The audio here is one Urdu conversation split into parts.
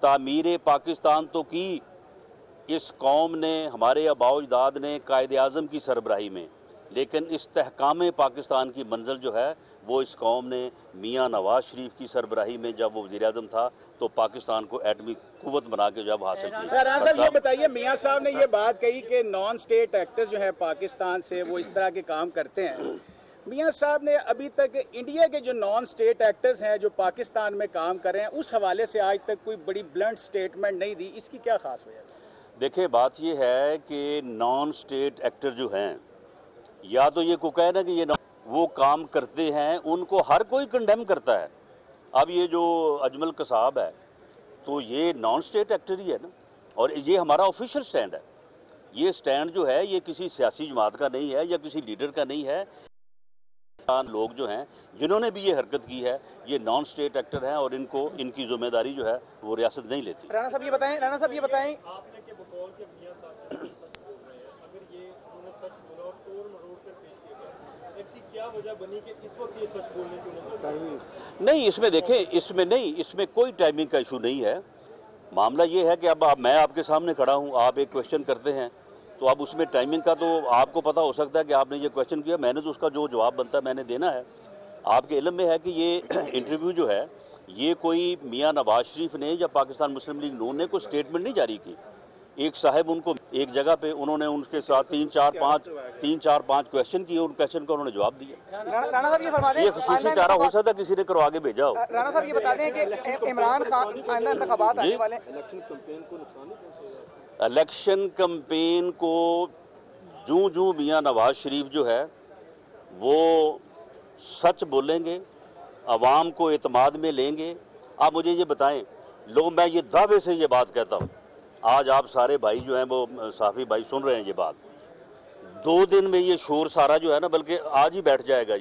تعمیر پاکستان تو کی اس قوم نے، ہمارے آباء و اجداد نے قائد اعظم کی سربراہی میں، لیکن استحکام پاکستان کی منزل جو ہے وہ اس قوم نے میاں نواز شریف کی سربراہی میں جب وہ وزیر اعظم تھا تو پاکستان کو ایٹمی قوت بنا کے جب حاصل کی۔ رانا صاحب یہ بتائیے، میاں صاحب نے یہ بات کہی کہ نان سٹیٹ ایکٹرز جو ہے پاکستان سے وہ اس طرح کے کام کرتے ہیں۔ میاں صاحب نے ابھی تک انڈیا کے جو نان سٹیٹ ایکٹرز ہیں جو پاکستان میں کام کر رہے ہیں اس حوالے سے آج تک کوئی بڑی بلنٹ سٹیٹمنٹ نہیں دی، اس کی کیا خاص وجہ ہے؟ دیکھیں بات یہ ہے کہ نان سٹیٹ ایکٹر جو ہیں، یا تو یہ کو کہنا کہ یہ وہ کام کرتے ہیں، ان کو ہر کوئی کنڈیم کرتا ہے۔ اب یہ جو اجمل قصاب ہے تو یہ نان سٹیٹ ایکٹر ہی ہے نا، اور یہ ہمارا آفیشیل سٹینڈ ہے۔ یہ سٹینڈ جو ہے یہ کسی سیاسی جماعت کا نہیں ہے یا کسی لیڈر کا نہیں ہے۔ لوگ جو ہیں جنہوں نے بھی یہ حرکت کی ہے یہ نان سٹیٹ ایکٹر ہیں، اور ان کی ذمہ داری جو ہے وہ ریاست نہیں لیتی۔ رانا صاحب یہ بتائیں آپ نے کہ بطور کے میاں صاحب سچ بول رہے ہیں، اگر یہ انہوں نے سچ بولا اور توڑ مروڑ کر پیش کیا گیا، ایسی کیا وجہ بنی کہ اس وقت یہ سچ بولنے کی ضرورت؟ نہیں، اس میں دیکھیں، اس میں کوئی ٹائمنگ کا ایشو نہیں ہے۔ معاملہ یہ ہے کہ اب میں آپ کے سامنے کھڑا ہوں، آپ ایک کویشچن کرتے ہیں تو اب اس میں ٹائمنگ کا تو آپ کو پتہ ہو سکتا ہے کہ آپ نے یہ کویشچن کیا، میں نے تو اس کا جو جواب بنتا ہے میں نے دینا ہے۔ آپ کے علم میں ہے کہ یہ انٹرویو جو ہے یہ کوئی میاں نواز شریف نے یا پاکستان مسلم لیگ نون نے کوئی سٹیٹمنٹ نہیں جاری کی۔ ایک صاحب ان کو ایک جگہ پہ انہوں نے ان کے ساتھ تین چار پانچ کویشچن کیے، ان کویشچن کا انہوں نے جواب دیا۔ رانا صاحب یہ فرما دیں، یہ خصوصی چارہ ہو سکتا ہے کسی نے کروا کے بھیجا ہو۔ رانا صاحب یہ بتا دیں کہ عمران خان آئندہ انتخابات آنے والے الیکشن کمپین کو جوں میاں نواز شریف جو ہے وہ سچ بولیں گے، عوام کو اعتماد میں لیں گے۔ آپ مجھے یہ بتائیں، میں یہ دعوے سے یہ بات کہتا ہوں، آج آپ سارے بھائی جو ہیں وہ صحافی بھائی سن رہے ہیں یہ بات، 2 دن میں یہ شور سارا جو ہے نا، بلکہ آج ہی بیٹھ جائے گا،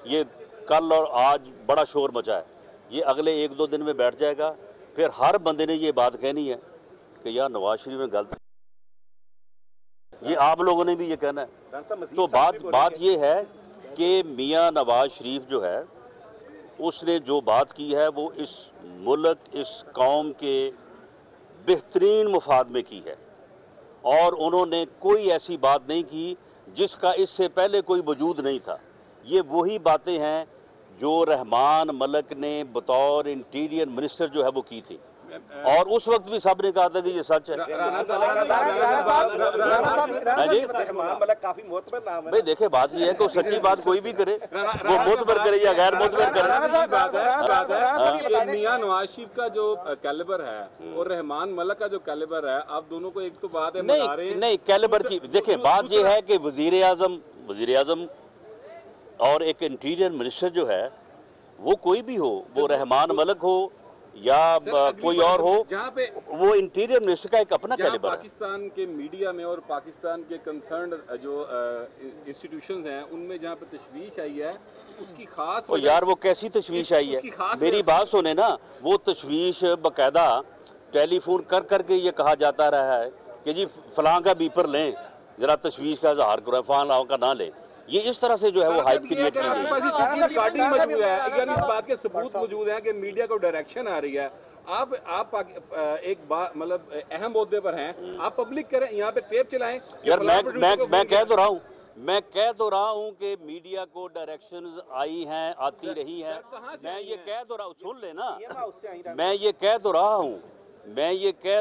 یہ کل اور آج بڑا شور مچا ہے، یہ اگلے 1-2 دن میں بیٹھ جائے گا۔ پھر ہر بندے نے یہ بات کہنی ہے کہ یار نواز شریف نے غلط، یہ آپ لوگوں نے بھی یہ کہنا ہے۔ تو بات یہ ہے کہ میاں نواز شریف جو ہے اس نے جو بات کی ہے وہ اس ملک، اس قوم کے بہترین مفاد میں کی ہے، اور انہوں نے کوئی ایسی بات نہیں کی جس کا اس سے پہلے کوئی وجود نہیں تھا۔ یہ وہی باتیں ہیں جو رحمان ملک نے بطور انٹیریئر منسٹر جو ہے وہ کی تھی، اور اس وقت بھی سب نے کہا تھا کہ یہ سچ ہے۔ بھائی دیکھیں بات یہ ہے کہ سچی بات کوئی بھی کرے، وہ معتبر کرے یا غیر معتبر کرے۔ میاں نواز شریف کا جو کیلیبر ہے اور رحمان ملک کا جو کیلیبر ہے، آپ دونوں کو ایک تو بات ہے نہیں کیلیبر کی دیکھیں، بات یہ ہے کہ وزیر اعظم اور ایک انٹیریئر منسٹر جو ہے وہ کوئی بھی ہو، وہ رحمان ملک ہو یا کوئی اور ہو، جہاں پہ وہ انٹیریئر منسٹر کا ایک اپنا کیلیبر ہے۔ پاکستان کے میڈیا میں اور پاکستان کے کنسرنڈ جو انسٹیٹیوشنز ہیں ان میں جہاں پہ تشویش آئی ہے، اس کی خاص یار وہ کیسی تشویش آئی ہے؟ میری بات سنیں نا، وہ تشویش باقاعدہ ٹیلی فون کر کے یہ کہا جاتا رہا ہے کہ جی فلاں کا بیپر لیں، ذرا تشویش کا اظہار کریں، فلاں کا نہ لیں۔ یہ اس طرح سے جو ہے وہ ہائپ کریٹ کی گئی ہے۔ ریکارڈنگ موجود ہے، اگر اس بات کے ثبوت موجود ہیں کہ میڈیا کو ڈائریکشن آ رہی ہے، آپ ایک بات مطلب اہم عہدے پر ہیں، آپ پبلک کریں، یہاں پہ ٹیپ چلائیں۔ یار میں کہہ تو رہا ہوں کہ میڈیا کو ڈائریکشنز آئی ہیں، آتی رہی ہیں۔ میں یہ کہہ تو رہا ہوں، سن لے نا، میں یہ کہہ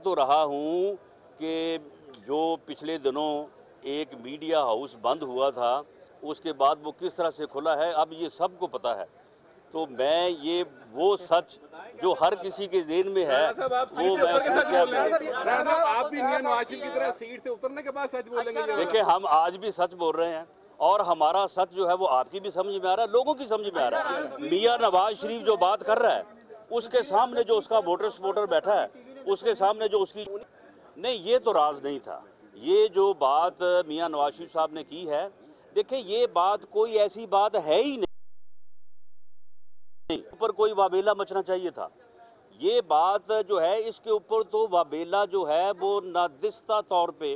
تو رہا ہوں کہ جو پچھلے دنوں ایک میڈیا ہاؤس بند ہوا تھا، اس کے بعد وہ کس طرح سے کھلا ہے اب یہ سب کو پتا ہے۔ تو میں یہ وہ سچ جو ہر کسی کے ذہن میں ہے وہ آپ بھی میاں نواز شریف کی طرح سیٹ سے اترنے کے بعد سچ بولیں گے؟ دیکھیں ہم آج بھی سچ بول رہے ہیں، اور ہمارا سچ جو ہے وہ آپ کی بھی سمجھ میں آ رہا ہے، لوگوں کی سمجھ میں آ رہا ہے۔ میاں نواز شریف جو بات کر رہا ہے اس کے سامنے جو اس کا ووٹر سپورٹر بیٹھا ہے، اس کے سامنے جو اس کی نہیں، یہ تو راز نہیں تھا۔ یہ جو بات میاں نواز شریف صاحب نے کی ہے، دیکھیں یہ بات کوئی ایسی بات ہے ہی نہیں، اوپر کوئی وابیلا مچنا چاہیے تھا۔ یہ بات جو ہے اس کے اوپر تو وابیلا جو ہے وہ نادستہ طور پہ،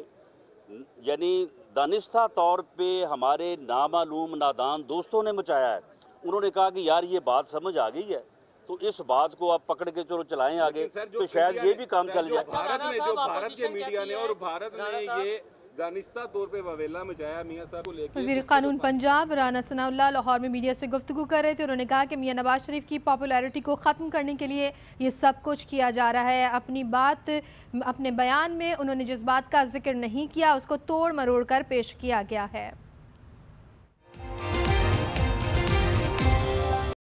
یعنی دانستہ طور پہ ہمارے نامعلوم نادان دوستوں نے مچایا ہے۔ انہوں نے کہا کہ یار یہ بات سمجھ آ گئی ہے تو اس بات کو آپ پکڑ کے چلو چلائیں آگے تو شاید یہ بھی کام چل جائے. بھارت کے میڈیا نے اور بھارت نے یہ دانستہ طور پہ وویلا مچایا میاں صاحب کو لے کے. وزیر قانون پنجاب رانا ثناء اللہ لاہور میں میڈیا سے گفتگو کر رہے تھے. انہوں نے کہا کہ میاں نواز شریف کی پاپولیرٹی کو ختم کرنے کے لیے یہ سب کچھ کیا جا رہا ہے. اپنے بیان میں انہوں نے جس بات کا ذکر نہیں کیا اس کو توڑ مروڑ کر پیش کیا گیا ہے.